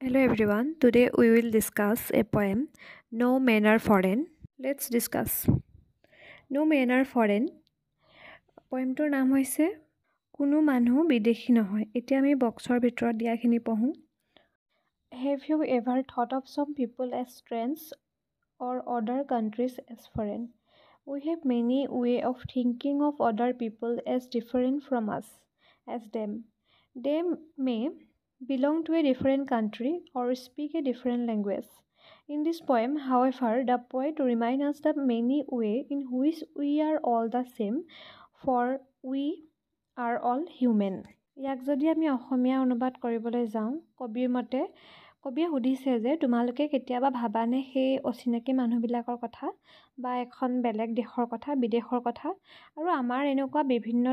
Hello everyone, today we will discuss a poem, No Men Are Foreign. Let's discuss. No Men Are Foreign. Poemটোৰ নাম হৈছে কোনো মানুহ বিদেশী নহয়। এতিয়া আমি বক্সৰ ভিতৰত দিয়াখিনি পঢ়োঁ। Have you ever thought of some people as strange or other countries as foreign? We have many ways of thinking of other people as different from us, as them. They may belong to a different country or speak a different language. In this poem, however, the poet reminds us the many ways in which we are all the same, for we are all human. ইয়াক যদি আমি অসমীয়া অনুবাদ কৰিবলৈ যাওঁ, কবিৰ মতে কবিয়ে সুধিছে যে তোমালোকে কেতিয়াবা ভাবানে সেই অচিনাকি মানুহবিলাকৰ কথা বা এখন বেলেগ দেশৰ কথা, বিদেশৰ কথা, আৰু আমাৰ এনেকুৱা বিভিন্ন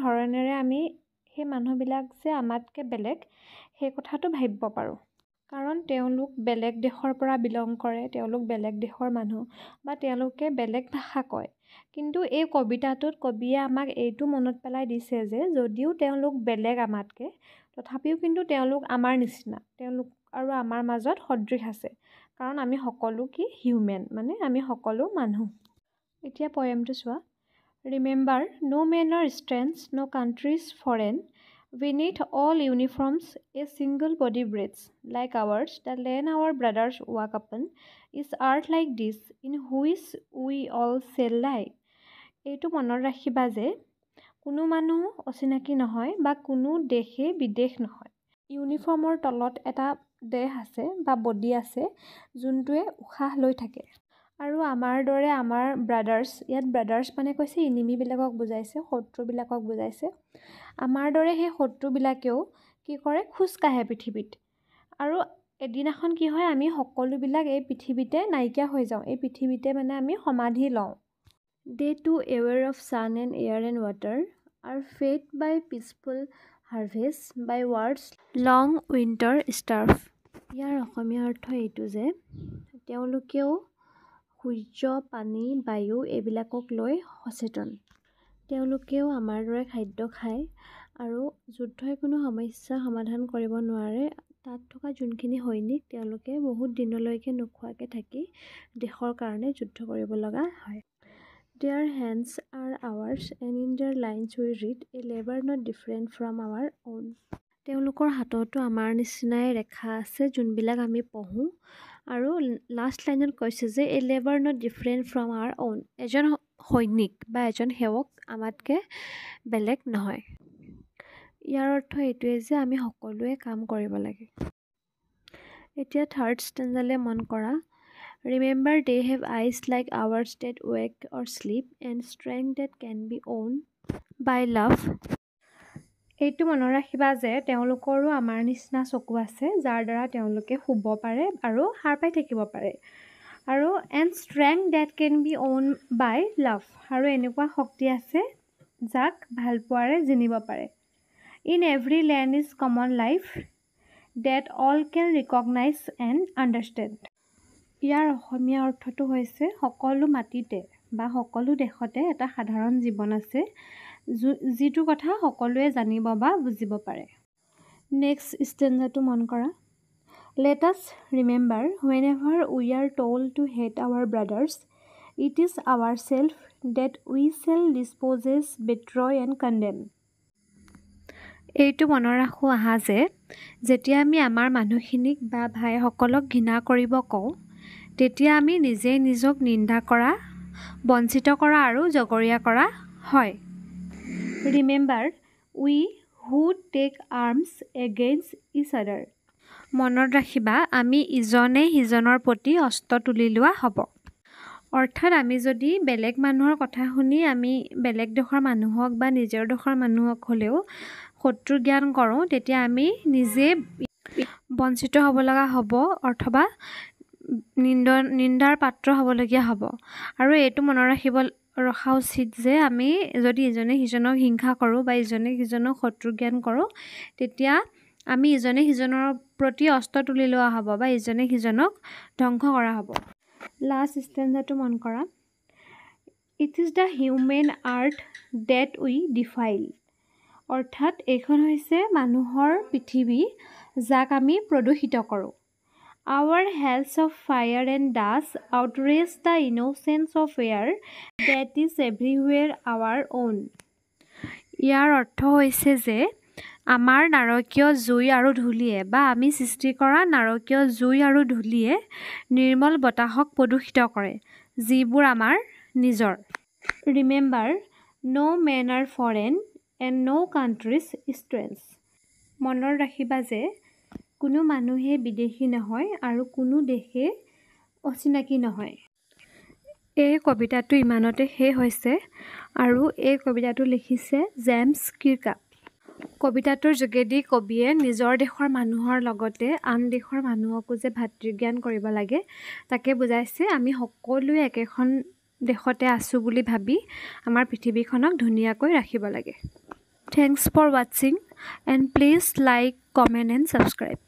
ধৰণেৰে আমি সেই মানুহবিলাক যে আমাতকৈ বেলেগ সেই কথাটো ভাবিব পাৰোঁ। কাৰণ তেওঁলোক বেলেগ দেশৰ পৰা বিলং কৰে, তেওঁলোক বেলেগ দেশৰ মানুহ বা তেওঁলোকে বেলেগ ভাষা কয়। কিন্তু এই কবিতাটোত কবিয়ে আমাক এইটো মনত পেলাই দিছে যে যদিও তেওঁলোক বেলেগ আমাতকৈ, তথাপিও কিন্তু তেওঁলোক আমাৰ নিচিনা, তেওঁলোক আৰু আমাৰ মাজত সদৃশ আছে। কাৰণ আমি সকলো হিউমেন, মানে আমি সকলো মানুহ। এতিয়া পয়েমটো চোৱা। Remember, no men are strange, no country is foreign. Beneath all uniforms, a single body breathes, like ours. The land our brothers walk upon is earth like this, in which we all shall lie. এইটো মনত ৰাখিবা যে কোনো মানুহ অচিনাকি নহয় বা কোনো দেশে বিদেশ নহয়। ইউনিফৰ্মৰ তলত এটা দেহ আছে বা বডি আছে যোনটোৱে উশাহ লৈ থাকে। আৰু আমাৰ দৰে আমাৰ ব্ৰাদাৰ্ছ, ইয়াত ব্ৰাদাৰ্ছ মানে কৈছে ইনিমিবিলাকক বুজাইছে, শত্ৰুবিলাকক বুজাইছে। আমাৰ দৰে সেই শত্ৰুবিলাকেও কি কৰে, খোজ কাঢ়ে পৃথিৱীত। আৰু এদিনাখন কি হয়, আমি সকলোবিলাক এই পৃথিৱীতে নাইকিয়া হৈ যাওঁ, এই পৃথিৱীতে মানে আমি সমাধি লওঁ। They too aware of sun and air and water are fed by peaceful harvest, by world's long winter starve. ইয়াৰ অসমীয়া অৰ্থ এইটো যে তেওঁলোকেও সূৰ্য, পানী, বায়ু এইবিলাকক লৈ সচেতন। তেওঁলোকেও আমাৰ দৰে খাদ্য খায় আৰু যুদ্ধই কোনো সমস্যা সমাধান কৰিব নোৱাৰে। তাত থকা যোনখিনি সৈনিক তেওঁলোকে বহুত দিনলৈকে নোখোৱাকৈ থাকি দেশৰ কাৰণে যুদ্ধ কৰিব লগা হয়। Their hands are ours and in their lines we read a labor not different from our own. তেওঁলোকৰ হাততো আমাৰ নিচিনাই ৰেখা আছে যোনবিলাক আমি পঢ়োঁ। আৰু লাষ্ট লাইনত কৈছে যে a labor not different from our own. এজন সৈনিক বা এজন সেৱক আমাতকৈ বেলেগ নহয়। ইয়াৰ অৰ্থ এইটোৱে যে আমি সকলোৱে কাম কৰিব লাগে। এতিয়া থাৰ্ড ষ্টেঞ্জালে মন কৰা। Remember, they have eyes like ours that wake or sleep, and strength that can be owned by love. এইটো মনত ৰাখিবা যে তেওঁলোকৰো আমাৰ নিচিনা চকু আছে যাৰ দ্বাৰা তেওঁলোকে শুব পাৰে আৰু সাৰ পাই থাকিব পাৰে। আৰু and strength that can be owned by love. আৰু এনেকুৱা শক্তি আছে যাক ভালপোৱাৰে জিনিব পাৰে। In every land is common life that all can recognize and understand. ইয়াৰ অসমীয়া অৰ্থটো হৈছে সকলো মাটিতে বা সকলো দেশতে এটা সাধাৰণ জীৱন আছে যিটো কথা সকলোৱে জানিব বা বুজিব পাৰে। নেক্সট ষ্টেঞ্জাটো মন কৰা। Let us remember, whenever we are told to hate our brothers, it is ourselves that we shall dispose, betray and condemn. এইটো মনত ৰাখোঁ আহা যে যেতিয়া আমি আমাৰ মানুহখিনিক বা ভাইসকলক ঘৃণা কৰিব কওঁ, তেতিয়া আমি নিজে নিজক নিন্দা কৰা, বঞ্চিত কৰা আৰু জগৰীয়া কৰা হয়। Remember, we who take arms against each other. মনত ৰাখিবা আমি ইজনে সিজনৰ প্ৰতি অস্ত্ৰ তুলি লোৱা হ'ব। অৰ্থাৎ আমি যদি বেলেগ মানুহৰ কথা শুনি আমি বেলেগ দেশৰ মানুহক বা নিজৰ দেশৰ মানুহক হ'লেও শত্ৰু জ্ঞান কৰোঁ, তেতিয়া আমি নিজে বঞ্চিত হ'ব লগা হ'ব অথবা নিন্দাৰ পাত্ৰ হ'বলগীয়া হ'ব। আৰু এইটো মনত ৰখা উচিত যে আমি যদি ইজনে সিজনক হিংসা কৰোঁ বা ইজনে সিজনক শত্ৰু জ্ঞান কৰোঁ, তেতিয়া আমি ইজনে সিজনৰ প্ৰতি অস্ত্ৰ তুলি লোৱা হ'ব বা ইজনে সিজনক ধ্বংস কৰা হ'ব। লাষ্ট ষ্টেঞ্জাটো মন কৰা। It is the human earth that we defile. অৰ্থাৎ এইখন হৈছে মানুহৰ পৃথিৱী যাক আমি প্ৰদূষিত কৰোঁ। Our hells of fire and dust outrage the innocence of air that is everywhere our own. ইয়াৰ অৰ্থ হৈছে যে আমাৰ নাৰকীয় জুই আৰু ধূলিয়ে বা আমি সৃষ্টি কৰা নাৰকীয় জুই আৰু ধূলিয়ে নিৰ্মল বতাহক প্ৰদূষিত কৰে, যিবোৰ আমাৰ নিজৰ। Remember, no man are foreign and no countries strange. মনত ৰাখিবা যে কোনো মানুহে বিদেশী নহয় আৰু কোনো দেশে অচিনাকি নহয়। এই কবিতাটো ইমানতে শেষ হৈছে আৰু এই কবিতাটো লিখিছে জেমছ কিৰ্কাপ। কবিতাটোৰ যোগেদি কবিয়ে নিজৰ দেশৰ মানুহৰ লগতে আন দেশৰ মানুহকো যে ভাতৃজ্ঞান কৰিব লাগে তাকে বুজাইছে। আমি সকলোৱে একেখন দেশতে আছোঁ বুলি ভাবি আমাৰ পৃথিৱীখনক ধুনীয়াকৈ ৰাখিব লাগে। Thanks for watching and please like, comment and subscribe.